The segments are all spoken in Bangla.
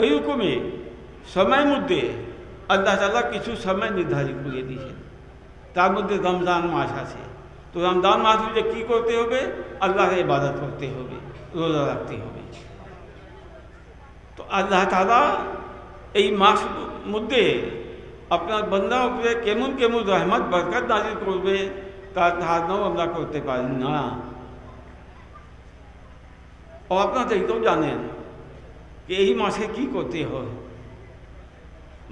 এইরকমই সময়ের মধ্যে আল্লাহ তাআলা কিছু সময় নির্ধারিত করে দিয়েছেন। তার মধ্যে রমজান মাস আছে। তো রমজান মাস মধ্যে কী করতে হবে? আল্লাহর ইবাদত করতে হবে, রোজা রাখতে হবে। তো আল্লাহ তাআলা এই মাস মধ্যে আপনার বান্দার উপরে কেমন কেমন রহমত বরকত নাজিল করবে তার ধারণাও আমরা করতে পারি না। ও আপনারা এটাও জানেন যে এই মাসে কী করতে হয়।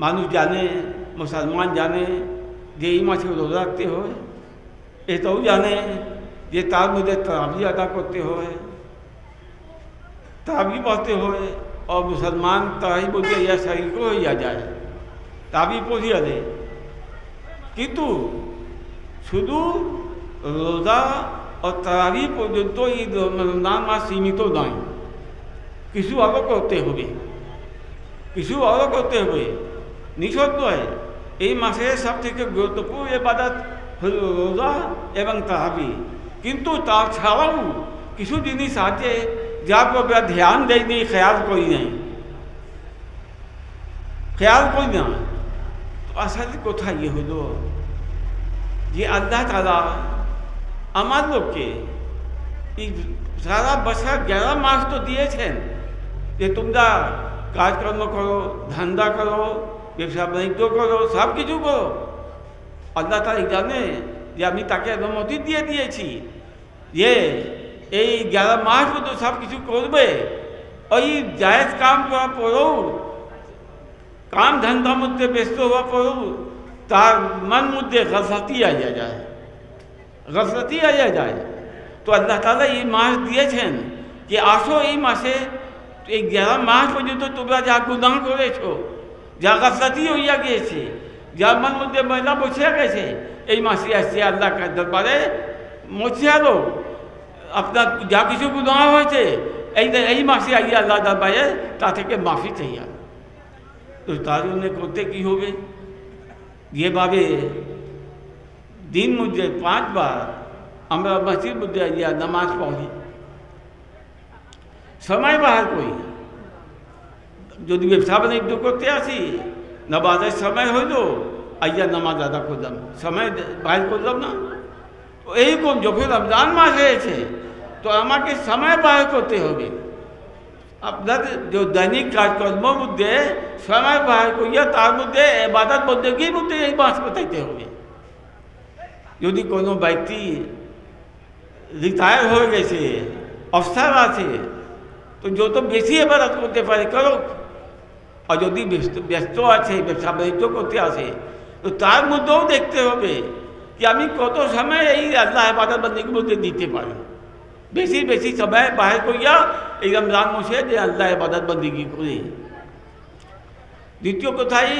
মানুষ জানে, মুসলমান জানে যে এই মাসে রোজা রাখতে হয়, এটাও জানে যে তার মধ্যে তারাবি আদা করতে হয়, তারাবি পড়তে হয়। और मुसलमान ताही बोलते या शरीर को हो जाए ताबी पढ़िया दे किंतु शुधु रोजा और तारावी पर्यন্ত এই রমজান মাস সীমিত নয়, কিছু আরও করতে হবে, নিঃসন্দেহে এই মাসের সব থেকে গুরুত্বপূর্ণ ইবাদত হল রোজা এবং তারাবি। কিন্তু তাছাড়াও কিছু জিনিস আছে যার উপর ধ্যান দেয়নি, খেয়াল করি না। তো আসলে কোথায় ইয়ে হলো যে আল্লাহ তাআলা আমার লোককে এই সারা বছর 11 মাস তো দিয়েছেন যে তোমরা কাজকর্ম করো, ধান্দা করো, ব্যবসা বাণিজ্য করো, সব কিছু করো। আল্লাহ তাআলা জানে যে আমি তাকে অনুমতি দিয়ে দিয়েছি যে এই 11 মাস মধ্যে সব কিছু করবে। ওই জায়েজ কাম করার পরেও, কাম ধান্দার মধ্যে ব্যস্ত হওয়ার পরেও তার মন মধ্যে গফলতি আইয়া যায়। তো আল্লাহ তাআলা এই মাস দিয়েছেন যে আসো এই মাসে, এই 11 মাস পর্যন্ত তোমরা যা গুনাহ করেছো, যা গফলতি হইয়া গিয়েছে, যার মন মধ্যে ময়লা বসে গেছে, এই মাসে আসছে আল্লাহ দরবারে মুছে আলো। আপনার যা কিছু গুনাহ হয়েছে এই মাসে আইয়া আল্লাহ দরবারে তা থেকে মাফি চাইয়া। তো তার জন্য করতে কী হবে? যেভাবে দিন মধ্যে 5 বার আমরা মসজিদ মধ্যে আইয়া নামাজ পড়ি, সময় বাহার করি। যদি ব্যবসা বাণিজ্য করতে আসি, নামাজের সময় হইল, আইয়া নামাজ আদা করলাম, সময় বাহির করলাম না। তো এইরকম যখন রমজান মাস হয়েছে তো আমাকে সময় বাহির করতে হবে। আপনাদের যে দৈনিক কাজকর্মের মধ্যে সময় বাহির করিয়া তার মধ্যে ইবাদত বন্দেগীর মধ্যে এই মাস কাটাইতে হবে। যদি কোনো ব্যক্তি রিটায়ার হয়ে গেছে, অবসর আছে, তো যত বেশি ইবাদত করতে পারে করুক। আর যদি ব্যস্ত আছে, ব্যবসা বাণিজ্য করতে আসে, তো তার মধ্যেও দেখতে হবে যে আমি কত সময় এই আল্লাহ ইবাদত বন্দেগীর মধ্যে দিতে পারি। বেশি সময় বাহির করিয়া এই রমজান মাসে যে আল্লাহ ইবাদত বন্দেগী করে। দ্বিতীয় কথাই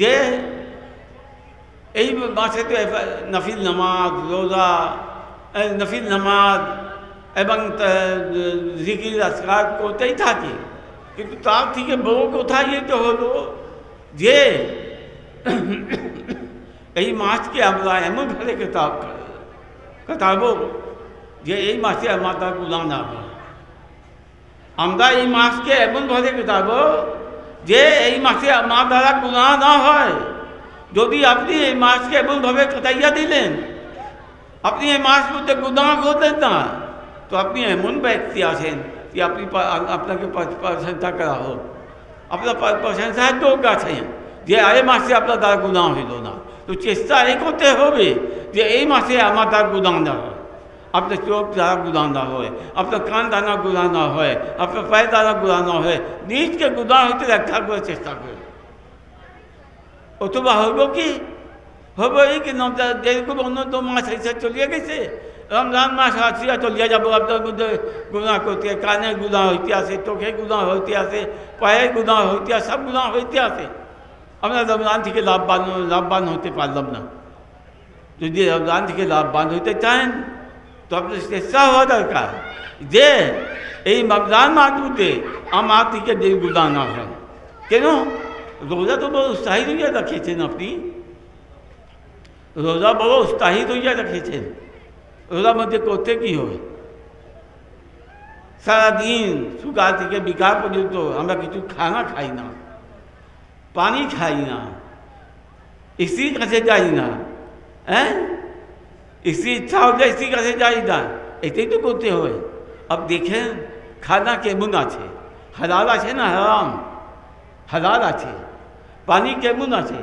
যে এই মাসে তো নফিল নামাজ, রোজা, নফিল নামাজ এবং জিকির আসকার করতেই থাকে। কিন্তু তার থেকে বড় কথা এটা হলো যে এই মাসকে আমরা এমনভাবে কাটাবো যে এই মাসে আমার তার গুনাহ না হয়। আমরা এই মাসকে এমনভাবে কাটাবো যে এই মাসে আমার দ্বারা গুনাহ না হয়। যদি আপনি এই মাসকে এমনভাবে কাটাইয়া দিলেন, আপনি এই মাস মধ্যে গুনাহ করলেন না, তো আপনি এমন ব্যক্তি আছেন যে আপনাকে প্রশংসা করা হোক, আপনার প্রশংসার যোগ্য আছেন যে এই মাসে আপনার দ্বারা গুনাহ হইল না। তো চেষ্টা এই করতে হবে যে এই মাসে আমার দ্বারা গুনাহ না হয়, আপনার চোখ দ্বারা গুনাহ না হয়, আপনার কান দ্বারা গুনাহ না হয়, আপনার পায়ে দ্বারা গুনাহ না হয়, নিজকে গুনাহ হইতে রক্ষা করে চেষ্টা করে। অথবা হইব কি হবে এই কি যেরকম অন্য তো মাস এসে চলিয়ে গেছে, রমজান মাস আসিয়া চলিয়া যাবো, আপনার মধ্যে গুনাহ করতে, কানে গুনাহ হইতে আসে, চোখে গুনাহ হইতে আসে, পায়ে গুনাহ হইতে আসে, সব গুনাহ হইতে আসে। আমরা রমজান থেকে লাভবান হতে পারলাম না। যদি রমজান থেকে লাভবান হইতে চান তো আপনার চেষ্টা হওয়া দরকার যে এই রমজান মাস মধ্যে আমার থেকে যে গুনাহ না হয়। কেন? রোজা তো বড় উৎসাহিত হইয়া রাখিয়েছেন আপনি, রোজা বড় উৎসাহিত হইয়া রাখিয়েছেন। রোজার মধ্যে করতে কী হবে? সারাদিন সকাল থেকে বিকাল পর্যন্ত আমরা কিছু খানা খাই না, পানি খাই না, স্ত্রীর কাছে যাই না, হ্যাঁ স্ত্রী ইচ্ছা হলে স্ত্রীর কাছে যাই না, এটাই তো করতে হয়। अब देखें खाना केमन আছে, হালাল আছে না হারাম? হালাল আছে। পানি কেমন আছে,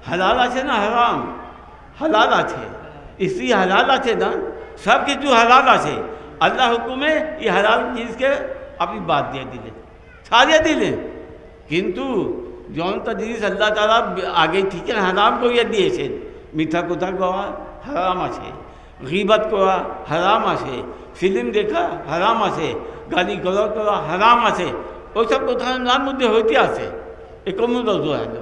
হালাল আছে না হারাম? হালাল আছে। স্ত্রী হালাল আছে না, সব কিছু হালাল আছে। আল্লাহ হুকুমে এই হালাল জিনিসকে আপনি বাদ দিয়ে দিলেন, ছাড়িয়ে দিলেন। কিন্তু যতটা জিনিস আল্লাহ তাআলা আগে থেকে হারাম করিয়ে দিয়েছেন, মিথ্যা কথা কওয়া হারাম আছে, গীবত করা হারাম আছে, ফিল্ম দেখা হারাম আছে, গালি গলজ করা হারাম আছে, ওইসব কথা নার মধ্যে হইতে আছে। এ কমন রোজা হলো,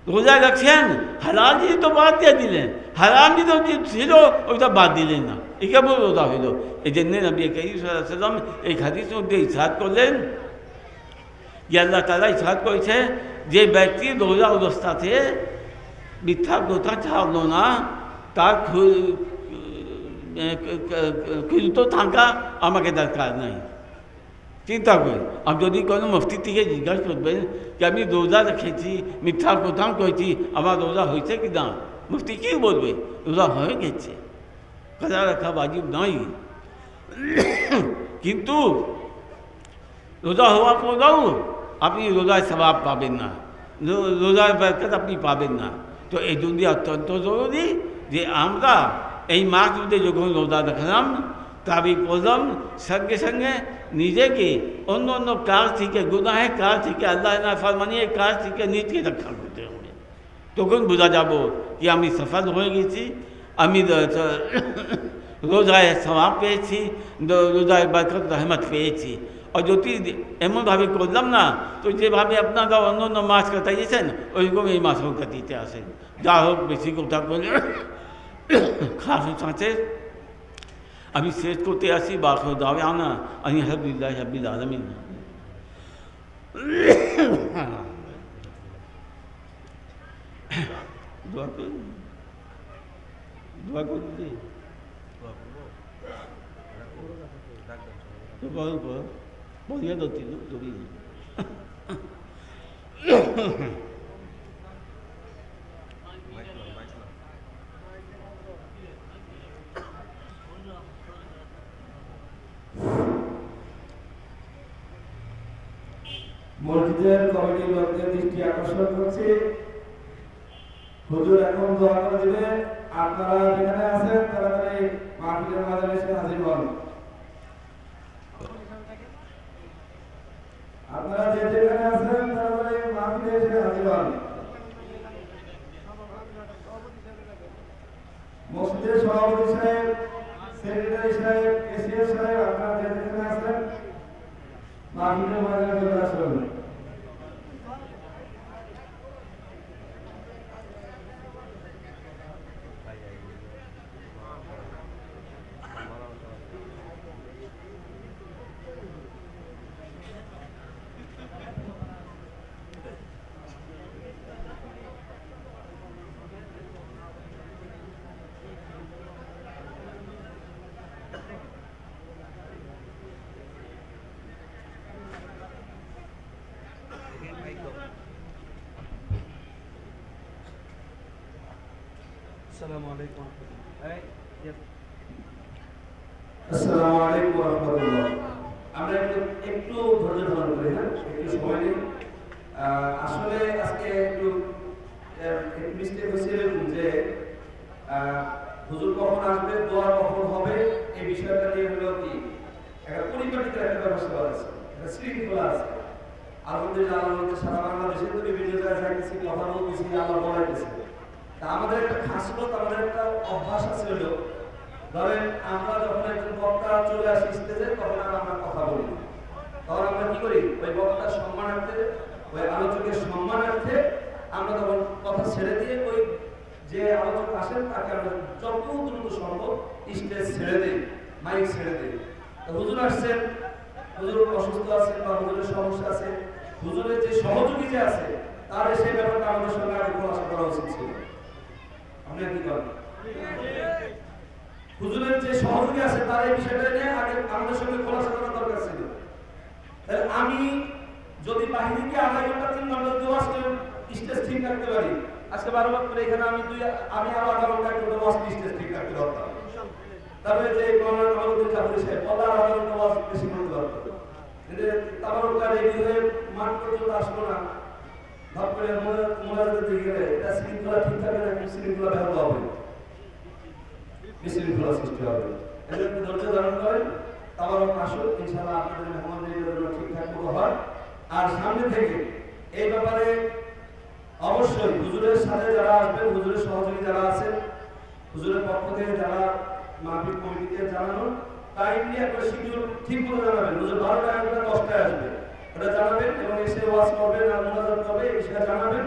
রোজা রাখছেন, হালাল জিনিস তো বাদ দিয়ে দিলেন, হারাম জিনিস ছিল ওইটা বাদ দিলেন না, এ কেমন রোজা হইল? এই জন্যে নবী করিম সাল্লাল্লাহু আলাইহি ওয়াসাল্লাম এই হাদিসের মধ্যে ইরশাদ করলেন যে আল্লাহ তাআলা ইরশাদ করেছে যে ব্যক্তি রোজা অবস্থাতে মিথ্যা কথা ছাড়লো না, তার ক্ষুদ্র থাকা আমাকে দরকার নাই। চিন্তা করি, আর যদি কোনো মুফতি থেকে জিজ্ঞাসা করবেন যে আমি রোজা রেখেছি, মিথ্যা কথা করেছি, আমার রোজা হয়েছে কি না, মুফতি কী বলবে? রোজা হয়ে গেছে, কাজা রাখা ওয়াজিব নয়। কিন্তু রোজা হওয়ার পরেও আপনি রোজায় সওয়াব পাবেন না, রোজার বরকত আপনি পাবেন না। তো এই জন্য অত্যন্ত জরুরি যে আমরা এই মাস মধ্যে যখন রোজা রাখলাম, তাবি পড়লাম, সঙ্গে সঙ্গে নিজেকে অন্য অন্য কাজ থেকে, গুনাহের কাজ থেকে, আল্লাহ নাফরমানির কাজ থেকে নিজেকে রক্ষা করতে হবে। তখন বোঝা যাব যে আমি সফল হয়ে গেছি, আমি রোজায় সওয়াব পেয়েছি, রোজায় বরকত রহমত পেয়েছি। আর যদি এমনভাবে করলাম না, তো যেভাবে আপনারা অন্য অন্য মাস কাটাইয়েছেন ওইরকম এই মাসও কাটিতে আসেন। যা হোক, বেশি কথা বলে খাস সাথে আমি শেষ করতে আসি। বাকি দাওয়া আনা আলহামদুলিল্লাহ রাব্বিল আলামিন। দোয়া করুন, দোয়া করুন, বলিয়া দিল জরুরি। মসজিদের কমিটির লোকদের দৃষ্টি আকর্ষণ করছি, হুজুর এখন দোয়া করে দিবে। আপনারা যেখানে আছেন তাড়াতাড়ি মাহফিলের মাঝে এসে হাজির হন। আপনারা যেখানে আছেন তাড়াতাড়ি মাহফিলে এসে হাজির হন। মসজিদের সভাপতি সাহেব, সেক্রেটারি সাহেব, এসিএস সাহেব, আপনারা যেখানে আছেন মাহফিলের মাঝে চলে আসুন। আসসালামু আলাইকুম। আসসালামু আলাইকুম ওয়া রাহমাতুল্লাহ। আমরা একটু ধৈর্য ধারণ করি, হ্যাঁ, একটু সময় নিই। আসলে আজকে একটু মিস্টেক হয়েছে যে হুজুর কখন আসবে, দোয়া কখন হবে, এই বিষয়টা নিয়ে হলো কি একটা পরিপাটিত একটা ব্যবস্থা আছে, একটা শৃঙ্খলা আছে। আলহামদুলিল্লাহ, আমাদের সারা বাংলাদেশে তো বিভিন্ন জায়গায় যাইতেছি, কথা বলতেছি, আবার বলাইতেছি। আমাদের একটা খাসিয়ত, আমাদের একটা অভ্যাস আছে হলো, ধরেন আমরা যখন একজন বক্তা চলে আসি স্টেজে, তখন আমরা কথা বলি, তখন আমরা কি করি, ওই বক্তার সম্মানার্থে, ওই আলোচকের সম্মানার্থে আমরা তখন কথা ছেড়ে দিয়ে ওই যে আলোচক আসেন তাকে আমরা যত দ্রুত সম্ভব স্টেজ ছেড়ে দিই, মাইক ছেড়ে দিই। হুজুর আসছেন, হুজুর অসুস্থ আছেন বা হুজুরের সমস্যা আছে, হুজুরের যে সহযোগী যে আছে তার সেই ব্যাপারটা আমাদের সঙ্গে আগে খোলাসা করা উচিত ছিল। আপনি কি করেন? হুজুরের যে সহযোগী আছে তার এই বিষয়টা নিয়ে আগে আমাদের সঙ্গে খোলাসা করা দরকার ছিল। তাহলে আমি যদি বাহিরে গিয়ে 2.5 ঘন্টা 3 ঘন্টা ওয়াজ করে স্টেজ ঠিক রাখতে পারি, আজকে 12 বার করে এখানে আমি আরো 18 ঘন্টা করে ওয়াজ স্টেজ ঠিক রাখতে পারতাম। তবে যে মাওলানা আমাদের জাফরি সাহেব আল্লাহ আদালতে ওয়াজ বেশি করতে পারতো, কিন্তু তাবারুকটা রেডি হয়ে মাঠ পর্যন্ত আসলো না, ভাব করে মোনাজাতে দিয়ে গেলে এটা শৃঙ্খলা ঠিক থাকবে না, শৃঙ্খলা ব্যাহত হবে, বিশৃঙ্খলা সৃষ্টি হবে। এজন্য একটু ধৈর্য ধারণ করেন, তাবারুক আসুক, ইনশাআল্লাহ আপনাদের মেহমানদের জন্য ঠিকঠাক মতো হয়। আর সামনে থেকে এই ব্যাপারে অবশ্যই হুজুরের সাথে যারা আসবেন, হুজুরের সহযোগী যারা আছেন, হুজুরের পক্ষ থেকে যারা মাহফিল কমিটিকে জানানো, টাইমলি একটা শিডিউল ঠিক করে জানাবেন। হুজুর 12টায় আসবে 10টায় আসবে, এটা জানাবেন এবং এসে ওয়াজ করবেন আর মোনাজাত করবে এই বিষয়ে জানাবেন।